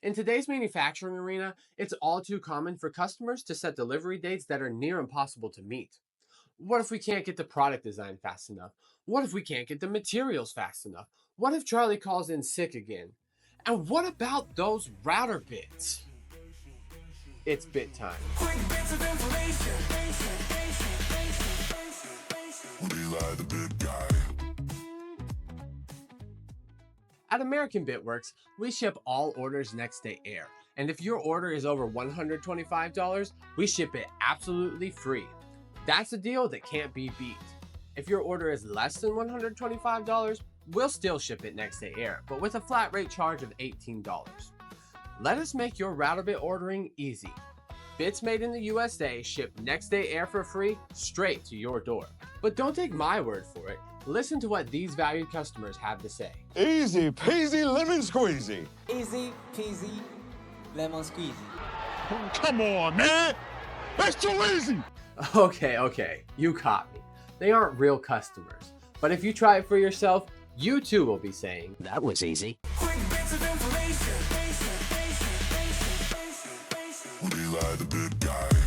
In today's manufacturing arena, it's all too common for customers to set delivery dates that are near impossible to meet. What if we can't get the product design fast enough? What if we can't get the materials fast enough? What if Charlie calls in sick again? And what about those router bits? It's bit time. Quick bits of information. Eli the bit guy. At American Bitworks, we ship all orders next day air. And if your order is over $125, we ship it absolutely free. That's a deal that can't be beat. If your order is less than $125, we'll still ship it next day air, but with a flat rate charge of $18. Let us make your router bit ordering easy. Bits made in the USA ship next day air for free straight to your door. But don't take my word for it. Listen to what these valued customers have to say. Easy peasy lemon squeezy. Easy peasy lemon squeezy. Oh, come on, man. That's too easy. Okay, you caught me. They aren't real customers. But if you try it for yourself, you too will be saying, That was easy. Quick bits of information. Eli the bit guy.